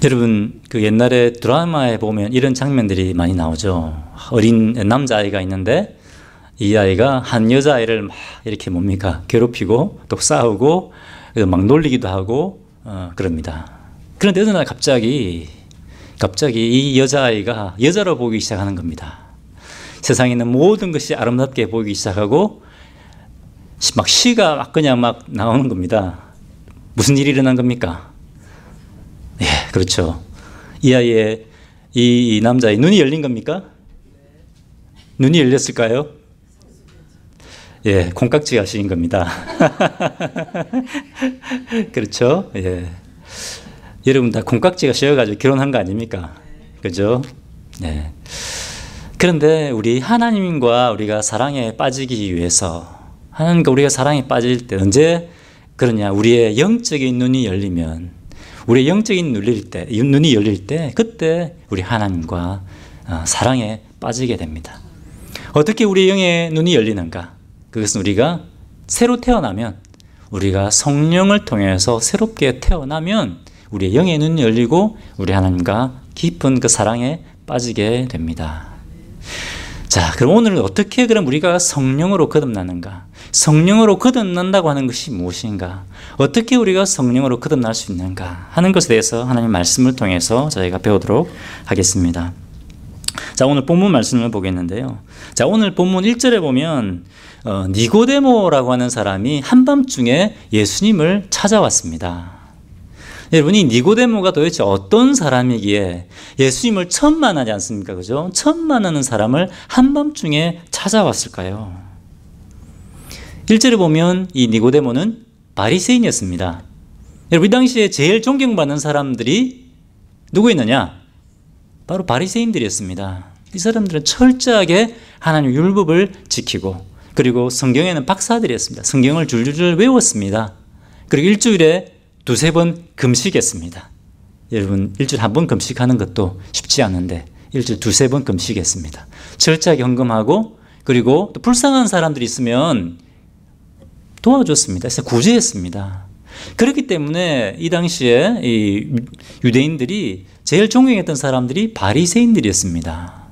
여러분, 그 옛날에 드라마에 보면 이런 장면들이 많이 나오죠. 어린 남자아이가 있는데 이 아이가 한 여자아이를 막 이렇게 뭡니까? 괴롭히고 또 싸우고 막 놀리기도 하고 그럽니다. 그런데 어느 날 갑자기 이 여자아이가 여자로 보기 시작하는 겁니다. 세상에 있는 모든 것이 아름답게 보이기 시작하고 막 시가 막 그냥 막 나오는 겁니다. 무슨 일이 일어난 겁니까? 예, 그렇죠. 이 아이의 이 남자의 눈이 열린 겁니까? 눈이 열렸을까요? 예, 콩깍지가 씌인 겁니다. 그렇죠? 예. 여러분 다 콩깍지가 씌어가지고 결혼한 거 아닙니까? 그죠? 예. 그런데 우리 하나님과 우리가 사랑에 빠지기 위해서 하나님과 우리가 사랑에 빠질 때 언제 그러냐? 우리의 영적인 눈이 열리면, 우리의 영적인 눈이 열릴 때 그때 우리 하나님과 사랑에 빠지게 됩니다. 어떻게 우리의 영의 눈이 열리는가? 그것은 우리가 새로 태어나면, 우리가 성령을 통해서 새롭게 태어나면 우리의 영의 눈이 열리고 우리 하나님과 깊은 그 사랑에 빠지게 됩니다. 자, 그럼 오늘은 어떻게 그럼 우리가 성령으로 거듭나는가? 성령으로 거듭난다고 하는 것이 무엇인가? 어떻게 우리가 성령으로 거듭날 수 있는가? 하는 것에 대해서 하나님 말씀을 통해서 저희가 배우도록 하겠습니다. 자, 오늘 본문 말씀을 보겠는데요. 자, 오늘 본문 1절에 보면 니고데모라고 하는 사람이 한밤중에 예수님을 찾아왔습니다. 여러분, 이 니고데모가 도대체 어떤 사람이기에 예수님을 처음 만나지 않습니까? 그죠? 처음 만나는 사람을 한밤중에 찾아왔을까요? 1절에 보면 이 니고데모는 바리새인이었습니다. 여러분, 이 당시에 제일 존경받는 사람들이 누구였느냐? 바로 바리새인들이었습니다. 이 사람들은 철저하게 하나님 율법을 지키고, 그리고 성경에는 박사들이었습니다. 성경을 줄줄줄 외웠습니다. 그리고 일주일에 두세 번 금식했습니다. 여러분, 일주일에 한 번 금식하는 것도 쉽지 않은데 일주일에 두세 번 금식했습니다. 철저하게 헌금하고, 그리고 또 불쌍한 사람들이 있으면 도와줬습니다. 그래서 구제했습니다. 그렇기 때문에 이 당시에 이 유대인들이 제일 존경했던 사람들이 바리새인들이었습니다.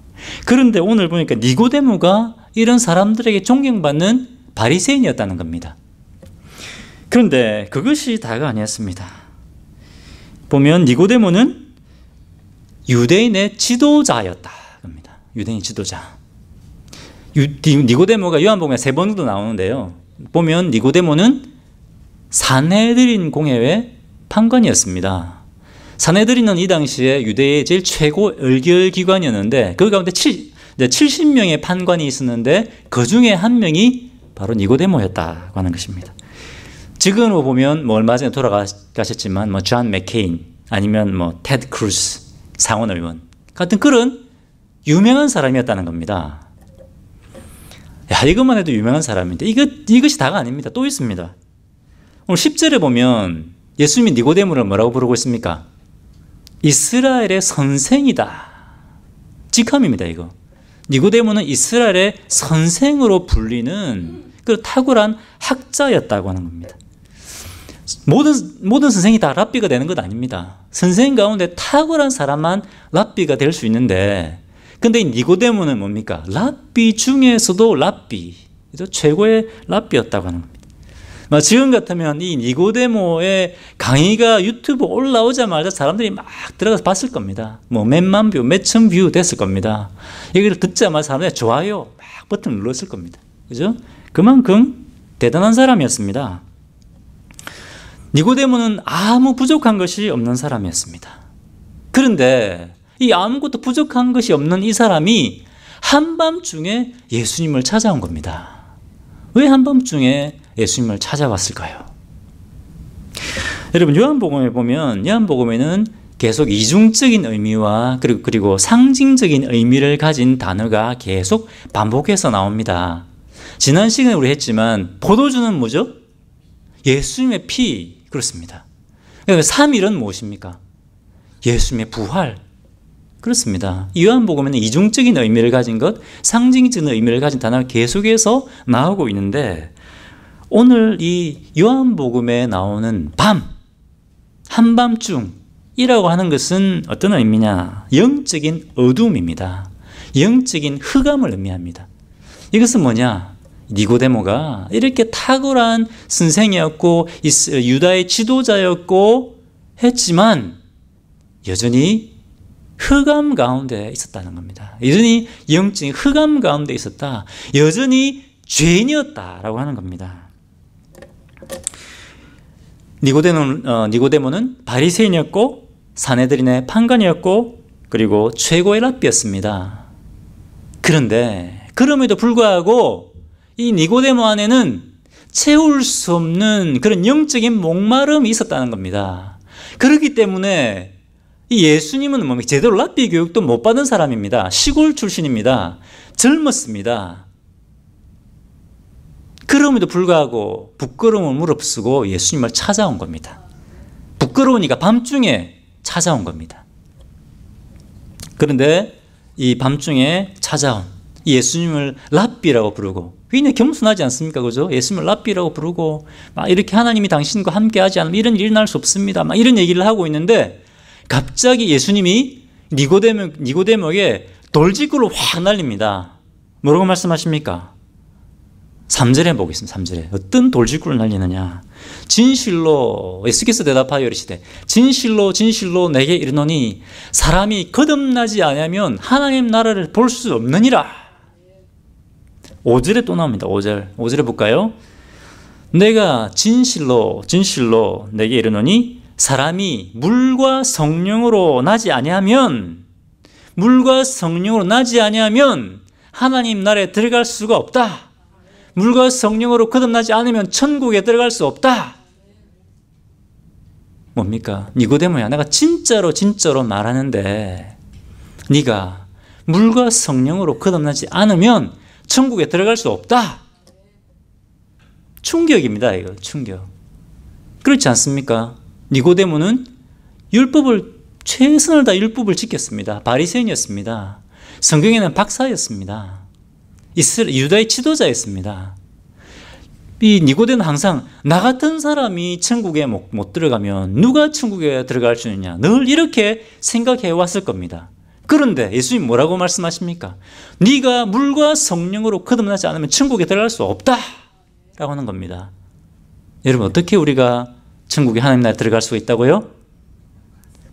그런데 오늘 보니까 니고데모가 이런 사람들에게 존경받는 바리새인이었다는 겁니다. 그런데 그것이 다가 아니었습니다. 보면 니고데모는 유대인의 지도자였다 겁니다. 유대인 지도자. 니고데모가 요한복음에 3번 정도 나오는데요. 보면 니고데모는 산헤드린 공회의 판관이었습니다. 산헤드린은 이 당시에 유대의 제일 최고 의결기관이었는데 그 가운데 70명의 판관이 있었는데 그 중에 한 명이 바로 니고데모였다고 하는 것입니다. 지금으로 보면 얼마 전에 돌아가셨지만 존 맥케인 아니면 테드 크루스 상원의원 같은 그런 유명한 사람이었다는 겁니다. 야, 이것만 해도 유명한 사람인데 이것이 다가 아닙니다. 또 있습니다. 오늘 10절에 보면 예수님이 니고데모를 뭐라고 부르고 있습니까? 이스라엘의 선생이다. 직함입니다, 이거. 니고데모는 이스라엘의 선생으로 불리는 그 탁월한 학자였다고 하는 겁니다. 모든 선생이 다 랍비가 되는 것 아닙니다. 선생 가운데 탁월한 사람만 랍비가 될 수 있는데, 근데 이 니고데모는 뭡니까? 랍비 중에서도 랍비, 최고의 랍비였다고 하는 겁니다. 지금 같으면 이 니고데모의 강의가 유튜브 올라오자마자 사람들이 막 들어가서 봤을 겁니다. 몇만 뷰, 몇천 뷰 됐을 겁니다. 이걸 듣자마자 사람들이 좋아요 막 버튼 눌렀을 겁니다. 그죠? 그만큼 대단한 사람이었습니다. 니고데모는 아무 부족한 것이 없는 사람이었습니다. 그런데 이 아무것도 부족한 것이 없는 이 사람이 한밤중에 예수님을 찾아온 겁니다. 왜 한밤중에 예수님을 찾아왔을까요? 여러분, 요한복음에 보면 요한복음에는 계속 이중적인 의미와 그리고 상징적인 의미를 가진 단어가 계속 반복해서 나옵니다. 지난 시간에 우리 했지만 포도주는 뭐죠? 예수님의 피, 그렇습니다. 그러니까 3일은 무엇입니까? 예수님의 부활. 그렇습니다. 요한복음에는 이중적인 의미를 가진 것, 상징적인 의미를 가진 단어가 계속해서 나오고 있는데, 오늘 이 요한복음에 나오는 밤, 한밤중, 이라고 하는 것은 어떤 의미냐? 영적인 어둠입니다. 영적인 흑암을 의미합니다. 이것은 뭐냐? 니고데모가 이렇게 탁월한 선생이었고 유다의 지도자였고 했지만 여전히 흑암 가운데 있었다는 겁니다. 여전히 영적인 흑암 가운데 있었다. 여전히 죄인이었다라고 하는 겁니다. 니고데모는 바리새인이었고 사내들인의 판관이었고 그리고 최고의 랍비였습니다. 그런데 그럼에도 불구하고 이 니고데모 안에는 채울 수 없는 그런 영적인 목마름이 있었다는 겁니다. 그렇기 때문에 이 예수님은 뭐 제대로 랍비 교육도 못 받은 사람입니다. 시골 출신입니다. 젊었습니다. 그럼에도 불구하고 부끄러움을 무릅쓰고 예수님을 찾아온 겁니다. 부끄러우니까 밤중에 찾아온 겁니다. 그런데 이 밤중에 찾아온 예수님을 랍비라고 부르고 굉장히 겸손하지 않습니까? 그죠? 예수님을 랍비라고 부르고 막 이렇게 하나님이 당신과 함께 하지 않으면 이런 일이 날 수 없습니다. 막 이런 얘기를 하고 있는데 갑자기 예수님이 니고데모에게 돌직구를 확 날립니다. 뭐라고 말씀하십니까? 3절에 보겠습니다. 3절에 어떤 돌직구를 날리느냐? 진실로 예수께서 대답하여 이르시되 진실로 진실로 내게 이르노니 사람이 거듭나지 아니하면 하나님 나라를 볼 수 없느니라. 5절에 또 나옵니다. 5절에 볼까요? 내가 진실로 진실로 내게 이르노니 사람이 물과 성령으로 나지 아니하면 하나님 나라에 들어갈 수가 없다. 물과 성령으로 거듭나지 않으면 천국에 들어갈 수 없다. 뭡니까? 니고데모야, 내가 진짜로 말하는데 네가 물과 성령으로 거듭나지 않으면 천국에 들어갈 수 없다. 충격입니다. 이거 충격. 그렇지 않습니까? 니고데모는 최선을 다해 율법을 지켰습니다. 바리새인이었습니다. 성경에는 박사였습니다. 유다의 지도자였습니다. 이 니고데모는 항상 나 같은 사람이 천국에 못 들어가면 누가 천국에 들어갈 수 있느냐 늘 이렇게 생각해 왔을 겁니다. 그런데 예수님 뭐라고 말씀하십니까? 네가 물과 성령으로 거듭나지 않으면 천국에 들어갈 수 없다 라고 하는 겁니다. 여러분 어떻게 우리가 천국에 하나님 나라에 들어갈 수가 있다고요?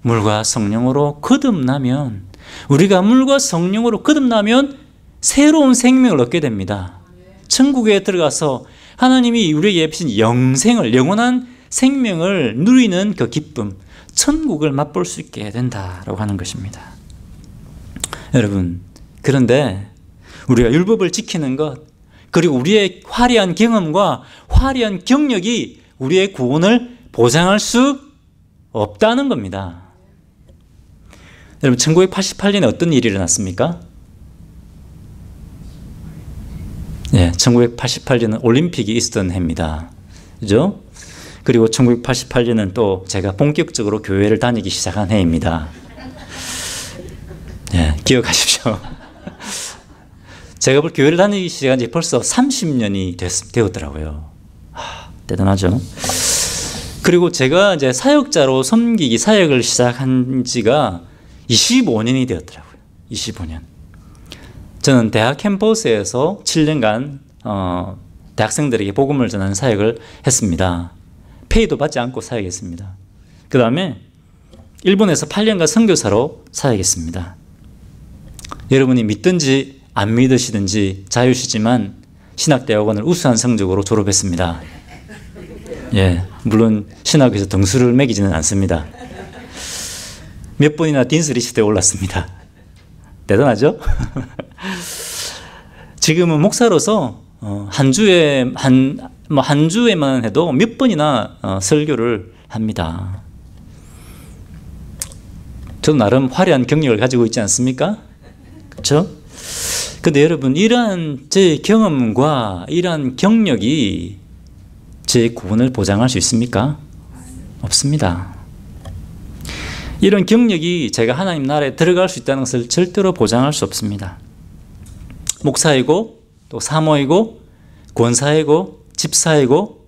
물과 성령으로 거듭나면 우리가 물과 성령으로 거듭나면 새로운 생명을 얻게 됩니다. 천국에 들어가서 하나님이 우리에게 예비신 영원한 생명을 누리는 그 기쁨, 천국을 맛볼 수 있게 된다라고 하는 것입니다. 여러분, 그런데 우리가 율법을 지키는 것, 그리고 우리의 화려한 경험과 화려한 경력이 우리의 구원을 보장할 수 없다는 겁니다. 여러분, 1988년에 어떤 일이 일어났습니까? 1988년은 올림픽이 있었던 해입니다. 그죠? 그리고 1988년은 또 제가 본격적으로 교회를 다니기 시작한 해입니다. 기억하십시오. 제가 교회를 다니기 시작한 지 벌써 30년이 되었더라고요. 대단하죠? 그리고 제가 이제 사역자로 사역을 시작한 지가 25년이 되었더라고요. 25년. 저는 대학 캠퍼스에서 7년간 대학생들에게 복음을 전하는 사역을 했습니다. 페이도 받지 않고 사역했습니다. 그 다음에 일본에서 8년간 선교사로 사역했습니다. 여러분이 믿든지 안 믿으시든지 자유시지만 신학대학원을 우수한 성적으로 졸업했습니다. 물론 신학에서 등수를 매기지는 않습니다. 몇 번이나 딘스 리스트에 올랐습니다. 대단하죠? 지금은 목사로서 한 주에만 해도 몇 번이나 설교를 합니다. 저도 나름 화려한 경력을 가지고 있지 않습니까? 그렇죠? 근데 여러분, 이러한 제 경험과 이러한 경력이 제 구원을 보장할 수 있습니까? 없습니다. 이런 경력이 제가 하나님 나라에 들어갈 수 있다는 것을 절대로 보장할 수 없습니다. 목사이고 또 사모이고 권사이고 집사이고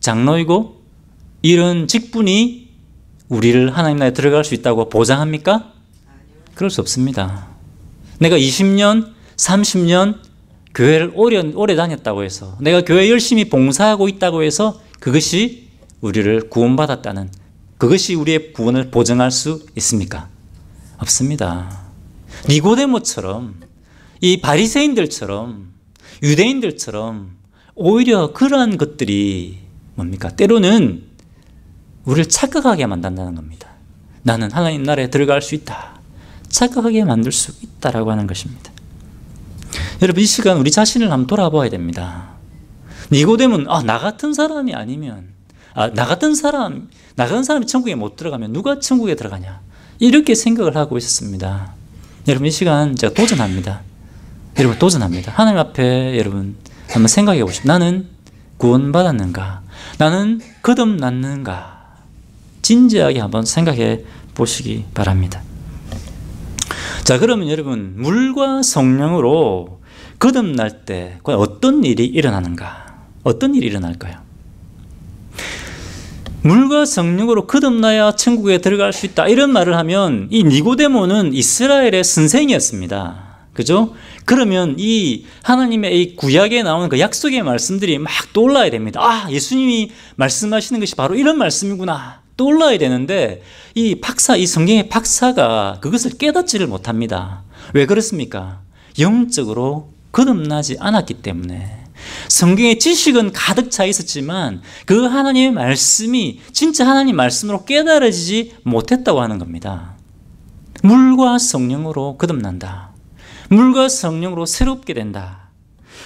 장로이고 이런 직분이 우리를 하나님 나라에 들어갈 수 있다고 보장합니까? 그럴 수 없습니다. 내가 20년, 30년 교회를 오래 다녔다고 해서, 내가 교회 열심히 봉사하고 있다고 해서 그것이 우리를 구원받았다는, 그것이 우리의 구원을 보증할 수 있습니까? 없습니다. 니고데모처럼, 이 바리새인들처럼, 유대인들처럼 오히려 그러한 것들이 뭡니까? 때로는 우리를 착각하게 만든다는 겁니다. 나는 하나님 나라에 들어갈 수 있다, 착각하게 만들 수 있다라고 하는 것입니다. 여러분, 이 시간 우리 자신을 한번 돌아봐야 됩니다. 니고데모는 나 같은 사람이 아니면, 나 같은 사람이 천국에 못 들어가면 누가 천국에 들어가냐, 이렇게 생각을 하고 있었습니다. 여러분, 이 시간 제가 도전합니다. 여러분, 도전합니다. 하나님 앞에 여러분 한번 생각해 보십시오. 나는 구원받았는가? 나는 거듭났는가? 진지하게 한번 생각해 보시기 바랍니다. 자, 그러면 여러분, 물과 성령으로 거듭날 때 과연 어떤 일이 일어나는가? 어떤 일이 일어날까요? 물과 성령으로 거듭나야 천국에 들어갈 수 있다, 이런 말을 하면 이 니고데모는 이스라엘의 선생이었습니다. 그죠? 그러면 이 하나님의 이 구약에 나오는 그 약속의 말씀들이 막 떠올라야 됩니다. 예수님이 말씀하시는 것이 바로 이런 말씀이구나, 떠올라야 되는데 이 성경의 박사가 그것을 깨닫지를 못합니다. 왜 그렇습니까? 영적으로 거듭나지 않았기 때문에. 성경의 지식은 가득 차 있었지만 그 하나님의 말씀이 진짜 하나님 말씀으로 깨달아지지 못했다고 하는 겁니다. 물과 성령으로 거듭난다, 물과 성령으로 새롭게 된다.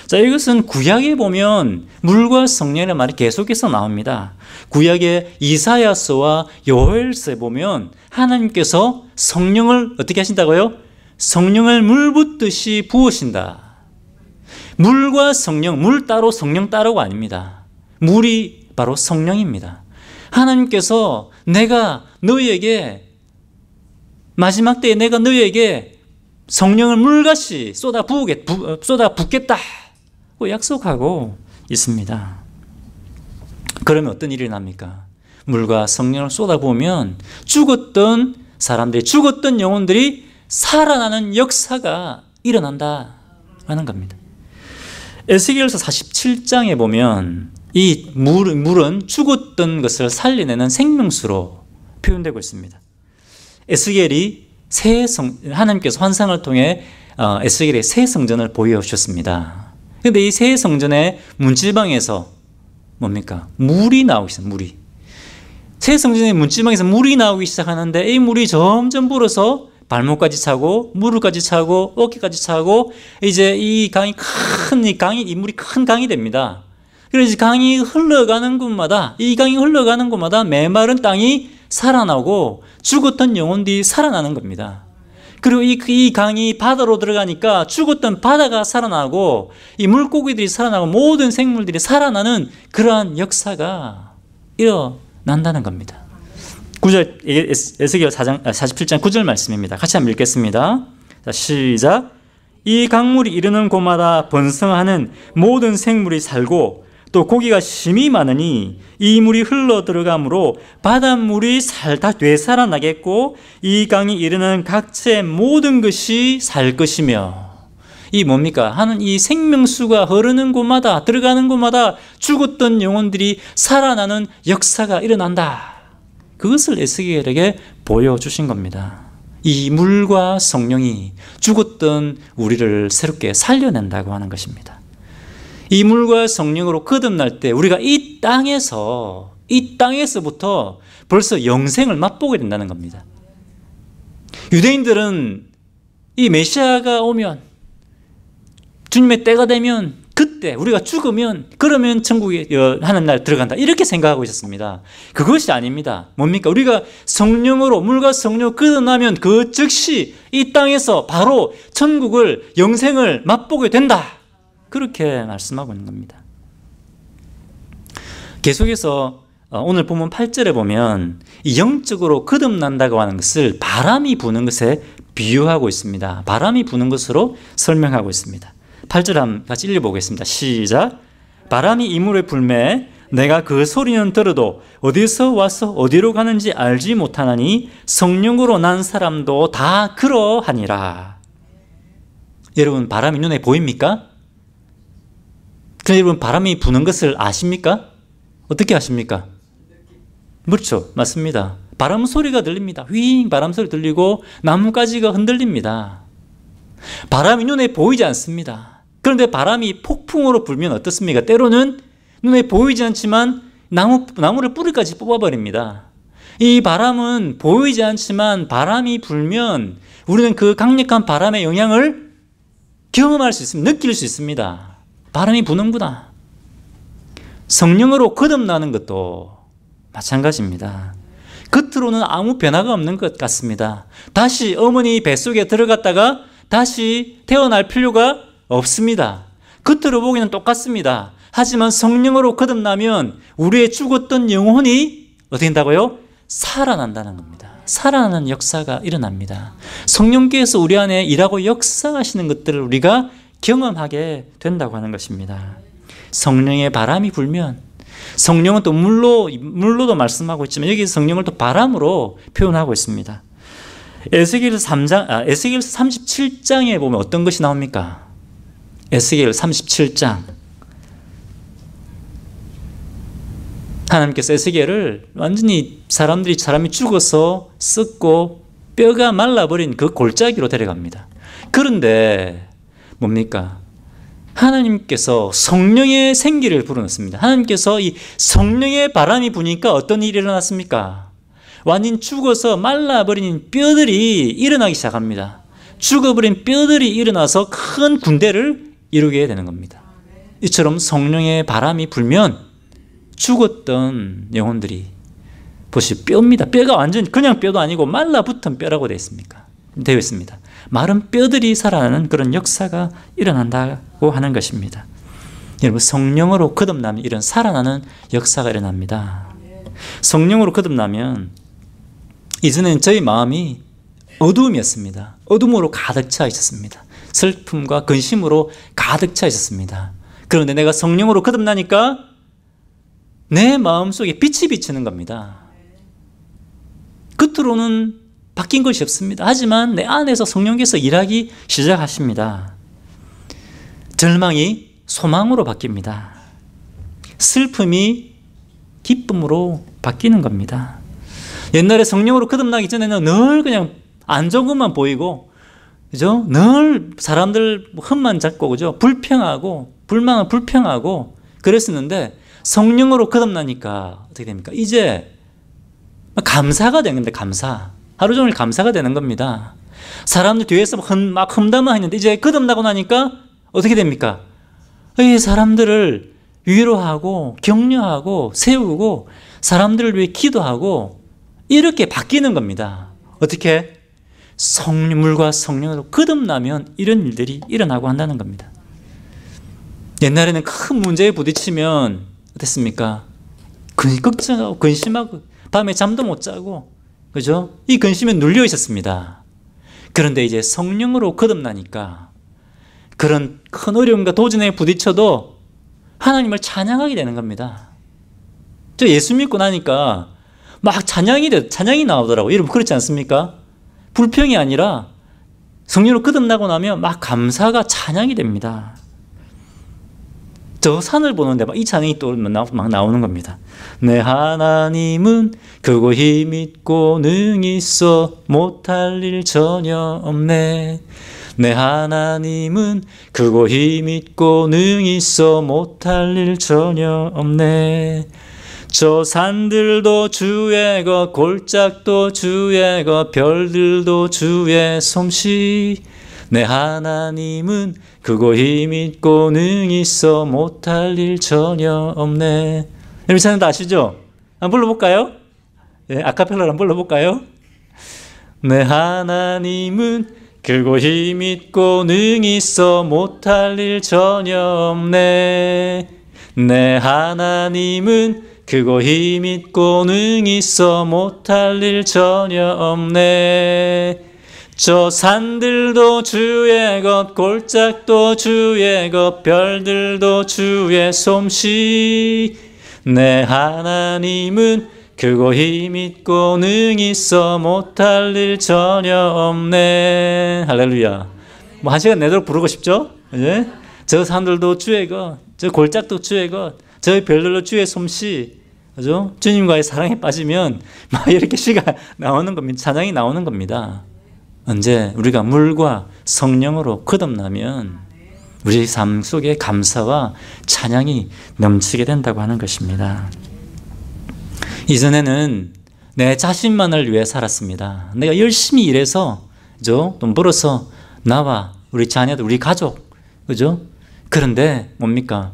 자, 이것은 구약에 보면 물과 성령이라는 말이 계속해서 나옵니다. 구약의 이사야서와 요엘서에 보면 하나님께서 성령을 어떻게 하신다고요? 성령을 물 붓듯이 부으신다. 물과 성령, 물 따로 성령 따로가 아닙니다. 물이 바로 성령입니다. 하나님께서 마지막 때에 내가 너희에게 성령을 물같이 쏟아 붓겠다 고 약속하고 있습니다. 그러면 어떤 일이 납니까? 물과 성령을 쏟아 부으면 죽었던 사람들이, 죽었던 영혼들이 살아나는 역사가 일어난다 하는 겁니다. 에스겔서 47장에 보면 이 물은 죽었던 것을 살려내는 생명수로 표현되고 있습니다. 에스겔이 하나님께서 환상을 통해 에스겔의 새 성전을 보여주셨습니다. 그런데 이 새 성전의 문지방에서 뭡니까? 물이 나오기 시작합니다. 물이. 새 성전의 문지방에서 물이 나오기 시작하는데 이 물이 점점 불어서 발목까지 차고 무릎까지 차고 어깨까지 차고 이제 이 물이 큰 강이 됩니다. 그래서 이 강이 흘러가는 곳마다 메마른 땅이 살아나고 죽었던 영혼들이 살아나는 겁니다. 그리고 이 강이 바다로 들어가니까 죽었던 바다가 살아나고 이 물고기들이 살아나고 모든 생물들이 살아나는 그러한 역사가 일어난다는 겁니다. 9절, 에스겔 47장 9절 말씀입니다. 같이 한번 읽겠습니다. 자, 시작. 이 강물이 이르는 곳마다 번성하는 모든 생물이 살고 또 고기가 심히 많으니 이 물이 흘러 들어가므로 바닷물이 되살아나겠고 이 강이 이르는 각지의 모든 것이 살 것이며. 이 뭡니까? 하는 이 생명수가 흐르는 곳마다, 들어가는 곳마다 죽었던 영혼들이 살아나는 역사가 일어난다. 그것을 에스겔에게 보여주신 겁니다. 이 물과 성령이 죽었던 우리를 새롭게 살려낸다고 하는 것입니다. 이 물과 성령으로 거듭날 때 우리가 이 땅에서부터 벌써 영생을 맛보게 된다는 겁니다. 유대인들은 이 메시아가 오면, 주님의 때가 되면, 그때 우리가 죽으면 그러면 천국에 하는 날 들어간다, 이렇게 생각하고 있었습니다. 그것이 아닙니다. 뭡니까? 우리가 성령으로, 물과 성령으로 거듭나면 그 즉시 이 땅에서 바로 천국을, 영생을 맛보게 된다, 그렇게 말씀하고 있는 겁니다. 계속해서 오늘 본문 8절에 보면 이 영적으로 거듭난다고 하는 것을 바람이 부는 것에 비유하고 있습니다. 바람이 부는 것으로 설명하고 있습니다. 8절 한번 같이 읽어보겠습니다. 시작. 바람이 이 물에 불매 내가 그 소리는 들어도 어디서 와서 어디로 가는지 알지 못하나니 성령으로 난 사람도 다 그러하니라. 여러분, 바람이 눈에 보입니까? 그럼 여러분, 바람이 부는 것을 아십니까? 어떻게 아십니까? 그렇죠. 맞습니다. 바람 소리가 들립니다. 휘잉 바람 소리 들리고 나뭇가지가 흔들립니다. 바람이 눈에 보이지 않습니다. 그런데 바람이 폭풍으로 불면 어떻습니까? 때로는 눈에 보이지 않지만 나무를 뿌리까지 뽑아버립니다. 이 바람은 보이지 않지만 바람이 불면 우리는 그 강력한 바람의 영향을 경험할 수 있습니다. 느낄 수 있습니다. 바람이 부는구나. 성령으로 거듭나는 것도 마찬가지입니다. 겉으로는 아무 변화가 없는 것 같습니다. 다시 어머니 뱃속에 들어갔다가 다시 태어날 필요가 없습니다. 겉으로 보기는 똑같습니다. 하지만 성령으로 거듭나면 우리의 죽었던 영혼이 어떻게 된다고요? 살아난다는 겁니다. 살아나는 역사가 일어납니다. 성령께서 우리 안에 일하고 역사하시는 것들을 우리가 경험하게 된다고 하는 것입니다. 성령의 바람이 불면, 성령은 또 물로도 말씀하고 있지만 여기 성령을 또 바람으로 표현하고 있습니다. 에스겔서 37장에 보면 어떤 것이 나옵니까? 에스겔 37장. 하나님께서 에스겔을 완전히 사람이 죽어서 썩고 뼈가 말라버린 그 골짜기로 데려갑니다. 그런데 뭡니까? 하나님께서 성령의 생기를 불어넣습니다. 하나님께서 이 성령의 바람이 부니까 어떤 일이 일어났습니까? 완전 죽어서 말라버린 뼈들이 일어나기 시작합니다. 죽어버린 뼈들이 일어나서 큰 군대를 이루게 되는 겁니다. 이처럼 성령의 바람이 불면 죽었던 영혼들이 보시오, 뼈입니다. 뼈가 완전 그냥 뼈도 아니고 말라붙은 뼈라고 되어 있습니다. 마른 뼈들이 살아나는 그런 역사가 일어난다고 하는 것입니다. 여러분, 성령으로 거듭나면 이런 살아나는 역사가 일어납니다. 성령으로 거듭나면 이전에는 저희 마음이 어두움이었습니다. 어둠으로 가득 차 있었습니다. 슬픔과 근심으로 가득 차 있었습니다. 그런데 내가 성령으로 거듭나니까 내 마음속에 빛이 비치는 겁니다. 겉으로는 바뀐 것이 없습니다. 하지만 내 안에서 성령께서 일하기 시작하십니다. 절망이 소망으로 바뀝니다. 슬픔이 기쁨으로 바뀌는 겁니다. 옛날에 성령으로 거듭나기 전에는 늘 그냥 안 좋은 것만 보이고, 그죠? 늘 사람들 흠만 잡고, 그죠? 불평하고, 불만은 불평하고 그랬었는데 성령으로 거듭나니까 어떻게 됩니까? 이제 감사가 되는 겁니다. 감사. 하루 종일 감사가 되는 겁니다. 사람들 뒤에서 막 험담을 했는데 이제 거듭나고 나니까 어떻게 됩니까? 이 사람들을 위로하고 격려하고 세우고 사람들을 위해 기도하고 이렇게 바뀌는 겁니다. 어떻게? 물과 성령으로 거듭나면 이런 일들이 일어나고 한다는 겁니다. 옛날에는 큰 문제에 부딪히면 어땠습니까? 걱정하고 근심하고 밤에 잠도 못 자고, 그죠? 이 근심에 눌려 있었습니다. 그런데 이제 성령으로 거듭나니까 그런 큰 어려움과 도전에 부딪혀도 하나님을 찬양하게 되는 겁니다. 저 예수 믿고 나니까 막 찬양이 나오더라고요. 여러분 그렇지 않습니까? 불평이 아니라 성령으로 거듭나고 나면 막 감사가 찬양이 됩니다. 저 산을 보는데 막 이 찬양이 또 막 나오는 겁니다. 내 하나님은 크고 힘있고 능히 있어 못할 일 전혀 없네. 내 하나님은 크고 힘있고 능히 있어 못할 일 전혀 없네. 저 산들도 주의 것, 골짜기도 주의 것, 별들도 주의 솜씨. 내 하나님은 크고 힘있고 능히 있어 못할 일 전혀 없네. 여러분 찬양 다 아시죠? 한번 불러볼까요? 예, 아카펠라로 한번 불러볼까요? 내 하나님은 크고 힘있고 능히 있어 못할 일 전혀 없네. 내 하나님은 크고 힘있고 능히 있어 못할 일 전혀 없네. 저 산들도 주의 것, 골짜기도 주의 것, 별들도 주의 솜씨. 내 하나님은 크고 힘있고 능히 써 못할 일 전혀 없네. 할렐루야. 뭐 한 시간 내도록 부르고 싶죠? 예? 저 산들도 주의 것, 저 골짜기도 주의 것, 저 별들도 주의 솜씨, 그죠? 주님과의 사랑에 빠지면 막 이렇게 시가 나오는 겁니다. 찬양이 나오는 겁니다. 언제 우리가 물과 성령으로 거듭나면 우리 삶 속에 감사와 찬양이 넘치게 된다고 하는 것입니다. 이전에는 내 자신만을 위해 살았습니다. 내가 열심히 일해서, 그죠? 돈 벌어서 나와 우리 자녀들, 우리 가족, 그죠? 그런데 뭡니까?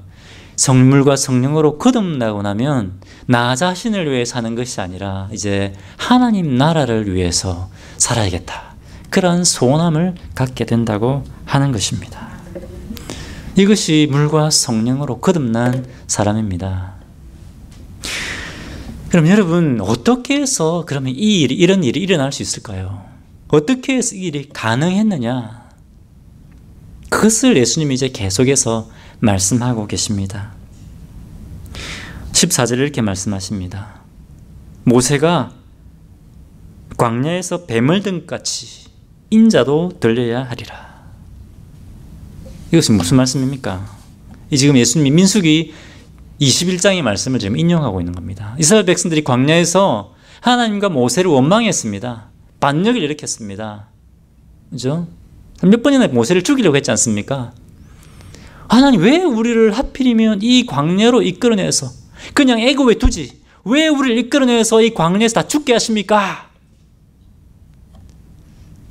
성물과 성령으로 거듭나고 나면 나 자신을 위해 사는 것이 아니라 이제 하나님 나라를 위해서 살아야겠다. 그런 소원함을 갖게 된다고 하는 것입니다. 이것이 물과 성령으로 거듭난 사람입니다. 그럼 여러분, 어떻게 해서 그러면 이런 일이 일어날 수 있을까요? 어떻게 해서 이 일이 가능했느냐? 그것을 예수님이 이제 계속해서 말씀하고 계십니다. 14절에 이렇게 말씀하십니다. 모세가 광야에서 뱀을 든 같이 인자도 들려야 하리라. 이것은 무슨 말씀입니까? 지금 예수님이 민수기 21장의 말씀을 지금 인용하고 있는 겁니다. 이스라엘 백성들이 광야에서 하나님과 모세를 원망했습니다. 반역을 일으켰습니다. 그죠? 몇 번이나 모세를 죽이려고 했지 않습니까? 하나님, 왜 우리를 하필이면 이 광야로 이끌어내서 그냥 애굽에 두지, 왜 우리를 이끌어내서 이 광야에서 다 죽게 하십니까?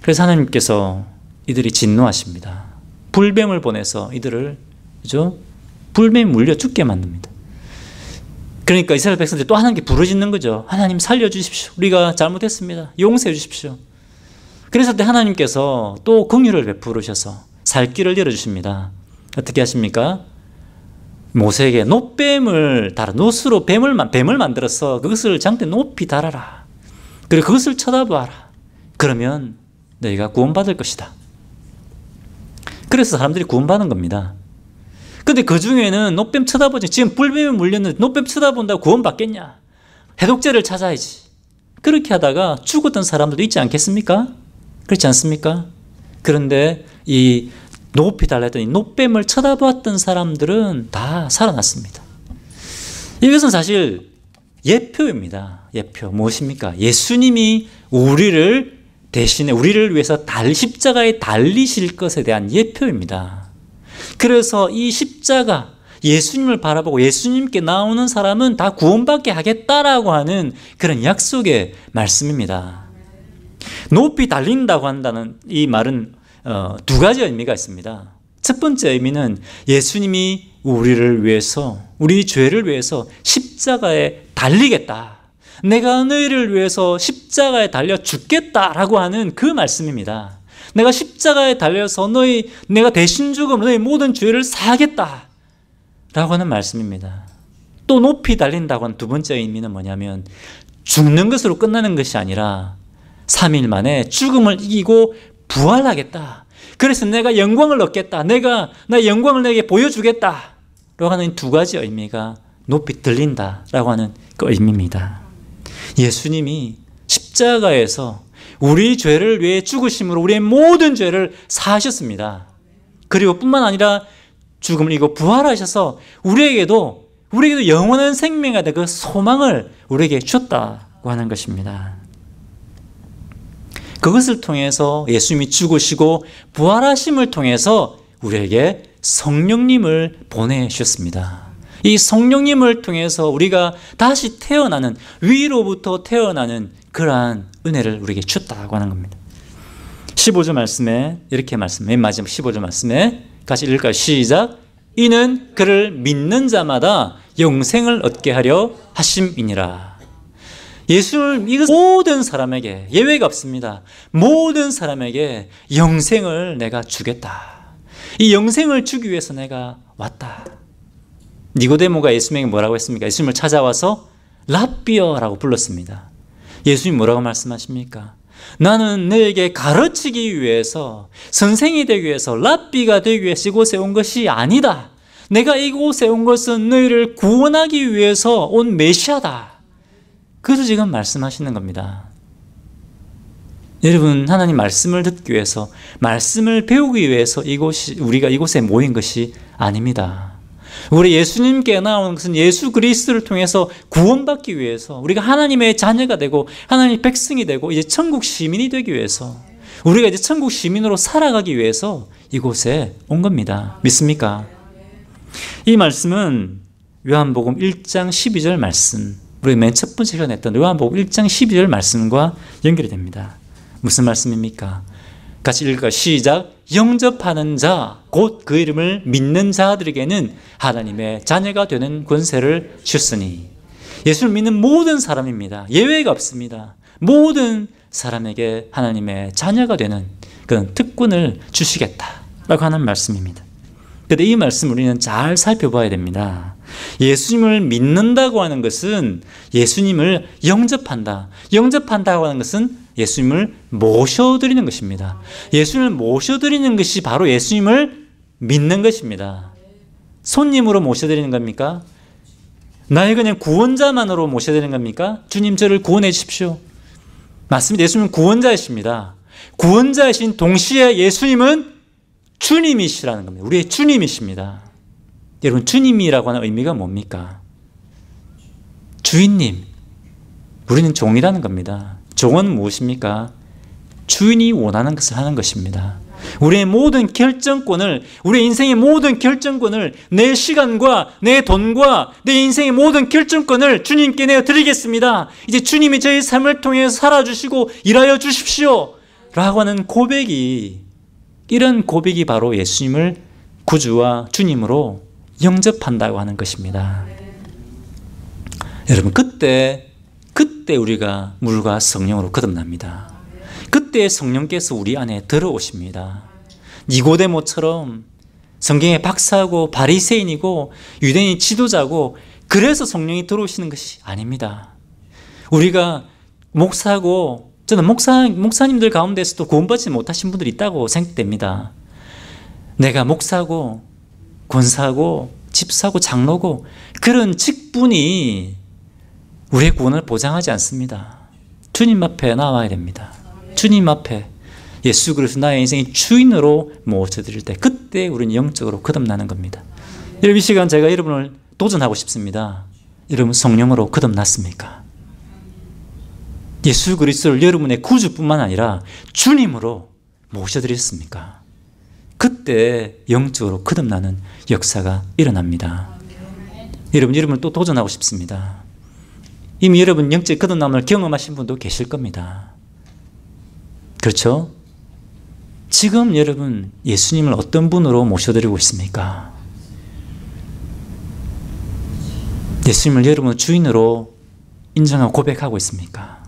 그래서 하나님께서 이들이 진노하십니다. 불뱀을 보내서 이들을, 그죠? 불뱀이 물려 죽게 만듭니다. 그러니까 이스라엘 백성들이 또 하나님께 부르짖는 거죠. 하나님 살려주십시오. 우리가 잘못했습니다. 용서해 주십시오. 그래서 그때 하나님께서 또 긍휼을 베푸셔서 살 길을 열어주십니다. 어떻게 하십니까? 모세에게 놋뱀을 달아, 놋으로 뱀을 만들어서 그것을 장대 높이 달아라. 그리고 그것을 쳐다봐라. 그러면 너희가 구원받을 것이다. 그래서 사람들이 구원받은 겁니다. 근데 그 중에는 놋뱀 쳐다보지, 지금 불뱀에 물렸는데 놋뱀 쳐다본다고 구원받겠냐? 해독제를 찾아야지. 그렇게 하다가 죽었던 사람들도 있지 않겠습니까? 그렇지 않습니까? 그런데 이 높이 달렸더니 놋뱀을 쳐다보았던 사람들은 다 살아났습니다. 이것은 사실 예표입니다. 예표. 무엇입니까? 예수님이 우리를 대신에 우리를 위해서 십자가에 달리실 것에 대한 예표입니다. 그래서 이 십자가, 예수님을 바라보고 예수님께 나오는 사람은 다 구원받게 하겠다라고 하는 그런 약속의 말씀입니다. 높이 달린다고 한다는 이 말은 두 가지 의미가 있습니다. 첫 번째 의미는 예수님이 우리를 위해서, 우리 죄를 위해서 십자가에 달리겠다. 내가 너희를 위해서 십자가에 달려 죽겠다라고 하는 그 말씀입니다. 내가 십자가에 달려서 내가 대신 죽음으로 너희 모든 죄를 사하겠다 라고 하는 말씀입니다. 또 높이 달린다고 하는 두 번째 의미는 뭐냐면 죽는 것으로 끝나는 것이 아니라 3일 만에 죽음을 이기고 부활하겠다. 그래서 내가 영광을 얻겠다. 나의 영광을 내게 보여주겠다 라고 하는 두 가지 의미가 높이 들린다라고 하는 그 의미입니다. 예수님이 십자가에서 우리 죄를 위해 죽으심으로 우리의 모든 죄를 사하셨습니다. 그리고 뿐만 아니라 죽음을 이기고 부활하셔서 우리에게도 영원한 생명에 대한 그 소망을 우리에게 주셨다고 하는 것입니다. 그것을 통해서 예수님이 죽으시고 부활하심을 통해서 우리에게 성령님을 보내주셨습니다. 이 성령님을 통해서 우리가 다시 태어나는, 위로부터 태어나는 그러한 은혜를 우리에게 주셨다고 하는 겁니다. 15절 말씀에 이렇게 맨 마지막 15절 말씀에 같이 읽을까요? 시작. 이는 그를 믿는 자마다 영생을 얻게 하려 하심이니라. 예수를 믿은 모든 사람에게 예외가 없습니다. 모든 사람에게 영생을 내가 주겠다. 이 영생을 주기 위해서 내가 왔다. 니고데모가 예수님에게 뭐라고 했습니까? 예수님을 찾아와서 랍비어라고 불렀습니다. 예수님 뭐라고 말씀하십니까? 나는 너에게 가르치기 위해서, 선생이 되기 위해서, 랍비가 되기 위해서 이곳에 온 것이 아니다. 내가 이곳에 온 것은 너희를 구원하기 위해서 온 메시아다. 그래서 지금 말씀하시는 겁니다. 여러분, 하나님 말씀을 듣기 위해서, 말씀을 배우기 위해서 우리가 이곳에 모인 것이 아닙니다. 우리 예수님께 나온 것은 예수 그리스도를 통해서 구원받기 위해서, 우리가 하나님의 자녀가 되고 하나님의 백성이 되고 이제 천국 시민이 되기 위해서, 우리가 이제 천국 시민으로 살아가기 위해서 이곳에 온 겁니다. 믿습니까? 이 말씀은 요한복음 1장 12절 말씀, 우리 맨 첫 번째 시간에 했던 요한복음 1장 12절 말씀과 연결이 됩니다. 무슨 말씀입니까? 같이 읽을까요? 시작. 영접하는 자, 곧 그 이름을 믿는 자들에게는 하나님의 자녀가 되는 권세를 주셨으니. 예수를 믿는 모든 사람입니다. 예외가 없습니다. 모든 사람에게 하나님의 자녀가 되는 그런 특권을 주시겠다라고 하는 말씀입니다. 그런데 이 말씀 우리는 잘 살펴봐야 됩니다. 예수님을 믿는다고 하는 것은 예수님을 영접한다고 하는 것은 예수님을 모셔드리는 것입니다. 예수님을 모셔드리는 것이 바로 예수님을 믿는 것입니다. 손님으로 모셔드리는 겁니까? 나의 그냥 구원자만으로 모셔드리는 겁니까? 주님 저를 구원해 주십시오. 맞습니다. 예수님은 구원자이십니다. 구원자이신 동시에 예수님은 주님이시라는 겁니다. 우리의 주님이십니다. 여러분, 주님이라고 하는 의미가 뭡니까? 주인님. 우리는 종이라는 겁니다. 종은 무엇입니까? 주인이 원하는 것을 하는 것입니다. 우리의 모든 결정권을, 우리의 인생의 모든 결정권을, 내 시간과 내 돈과 내 인생의 모든 결정권을 주님께 내어 드리겠습니다. 이제 주님이 저희 삶을 통해 살아주시고 일하여 주십시오 라고 하는 고백이, 이런 고백이 바로 예수님을 구주와 주님으로 영접한다고 하는 것입니다. 여러분, 그때 우리가 물과 성령으로 거듭납니다. 그때 성령께서 우리 안에 들어오십니다. 니고데모처럼 성경의 박사고 바리새인이고 유대인 지도자고 그래서 성령이 들어오시는 것이 아닙니다. 우리가 목사고, 저는 목사님들 가운데서도 구원받지 못하신 분들이 있다고 생각됩니다. 내가 목사고 권사고 집사고 장로고 그런 직분이 우리의 구원을 보장하지 않습니다. 주님 앞에 나와야 됩니다. 주님 앞에 예수 그리스도 나의 인생의 주인으로 모셔드릴 때, 그때 우리는 영적으로 거듭나는 겁니다. 여러분, 이 시간 제가 여러분을 도전하고 싶습니다. 여러분, 성령으로 거듭났습니까? 예수 그리스도를 여러분의 구주뿐만 아니라 주님으로 모셔드렸습니까? 그때 영적으로 거듭나는 역사가 일어납니다. 여러분을 또 도전하고 싶습니다. 이미 여러분 영적 거듭남을 경험하신 분도 계실 겁니다. 그렇죠? 지금 여러분 예수님을 어떤 분으로 모셔드리고 있습니까? 예수님을 여러분 주인으로 인정하고 고백하고 있습니까?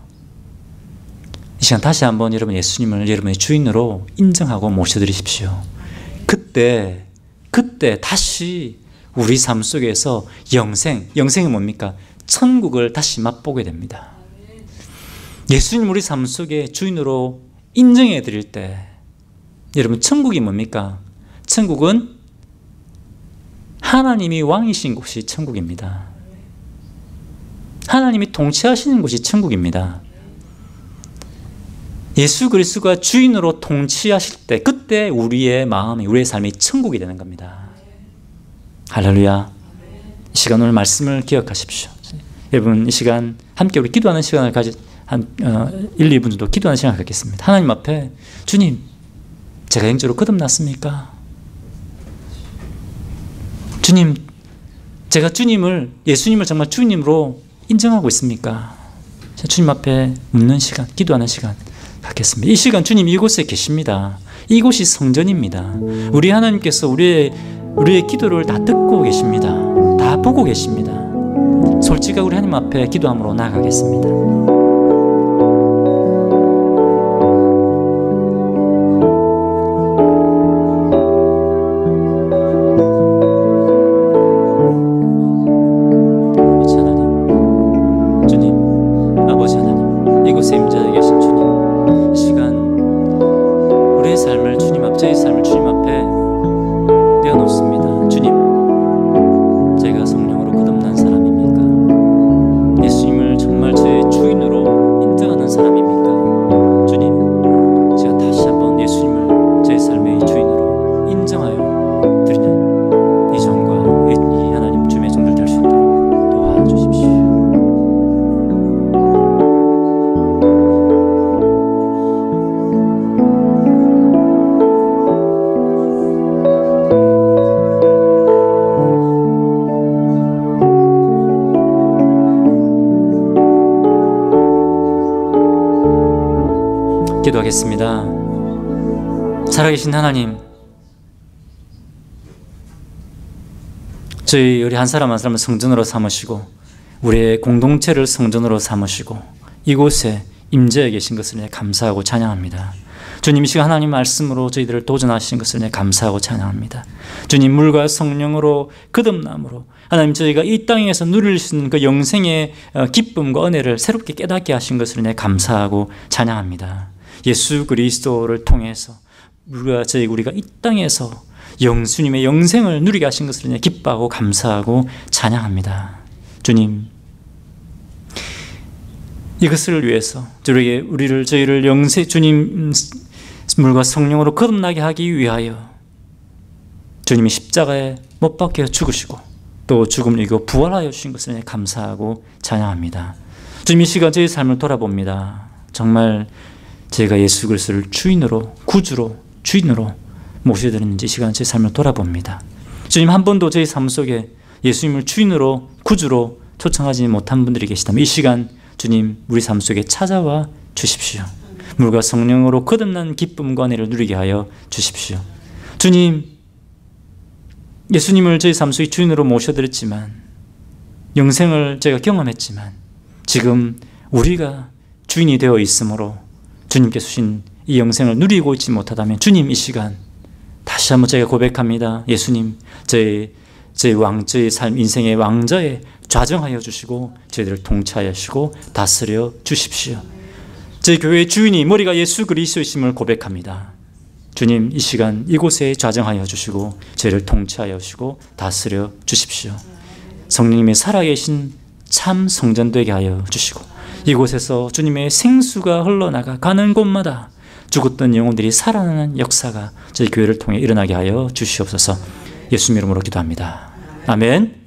이 시간 다시 한번 여러분 예수님을 여러분의 주인으로 인정하고 모셔드리십시오. 그때 다시 우리 삶 속에서 영생이 뭡니까? 천국을 다시 맛보게 됩니다. 예수님 우리 삶 속에 주인으로 인정해 드릴 때, 여러분 천국이 뭡니까? 천국은 하나님이 왕이신 곳이 천국입니다. 하나님이 통치하시는 곳이 천국입니다. 예수 그리스도가 주인으로 통치하실 때, 그때 우리의 마음이, 우리의 삶이 천국이 되는 겁니다. 할렐루야. 이 시간 오늘 말씀을 기억하십시오. 여러분 이 시간 함께 우리 기도하는 시간을 한 1, 2분 정도 기도하는 시간을 갖겠습니다. 하나님 앞에, 주님 제가 영적으로 거듭났습니까? 주님, 제가 예수님을 정말 주님으로 인정하고 있습니까? 주님 앞에 묻는 시간, 기도하는 시간 갖겠습니다. 이 시간 주님 이곳에 계십니다. 이곳이 성전입니다. 우리 하나님께서 우리의 기도를 다 듣고 계십니다. 다 보고 계십니다. 솔직하게 우리 하나님 앞에 기도함으로 나아가겠습니다. 기도하겠습니다. 살아계신 하나님, 저희 우리 한 사람 한 사람을 성전으로 삼으시고 우리의 공동체를 성전으로 삼으시고 이곳에 임재해 계신 것을 감사하고 찬양합니다. 주님, 이 시간 하나님 말씀으로 저희들을 도전하신 것을 감사하고 찬양합니다. 주님, 물과 성령으로 거듭남으로 하나님 저희가 이 땅에서 누릴 수 있는 그 영생의 기쁨과 은혜를 새롭게 깨닫게 하신 것을 감사하고 찬양합니다. 예수 그리스도를 통해서 우리가 이 땅에서 주님의 영생을 누리게 하신 것을 기뻐하고 감사하고 찬양합니다. 주님, 이것을 위해서 저희를 주님 물과 성령으로 거듭나게 하기 위하여 주님이 십자가에 못 박혀 죽으시고 또 죽음을 이기고 부활하여 주신 것을 감사하고 찬양합니다. 주님, 이 시간 저희 삶을 돌아봅니다. 정말 제가 예수 그리스도를 주인으로 주인으로 모셔드리는지 이 시간 제 삶을 돌아봅니다. 주님, 한 번도 저희 삶 속에 예수님을 주인으로 구주로 초청하지 못한 분들이 계시다면 이 시간 주님 우리 삶 속에 찾아와 주십시오. 물과 성령으로 거듭난 기쁨과 은혜를 누리게 하여 주십시오. 주님, 예수님을 저희 삶 속에 주인으로 모셔드렸지만 영생을 저희가 경험했지만 지금 우리가 주인이 되어 있으므로 주님께서 주신 이 영생을 누리고 있지 못하다면 주님, 이 시간 다시 한번 제가 고백합니다. 예수님, 저희 삶 인생의 왕좌에 좌정하여 주시고 저희들을 통치하여 주시고 다스려 주십시오. 저희 교회의 주인이 머리가 예수 그리스도이심을 고백합니다. 주님, 이 시간 이곳에 좌정하여 주시고 저희를 통치하여 주시고 다스려 주십시오. 성령님의 살아계신 참 성전 되게 하여 주시고 이곳에서 주님의 생수가 흘러나가 가는 곳마다 죽었던 영혼들이 살아나는 역사가 저희 교회를 통해 일어나게 하여 주시옵소서. 예수님 이름으로 기도합니다. 아멘.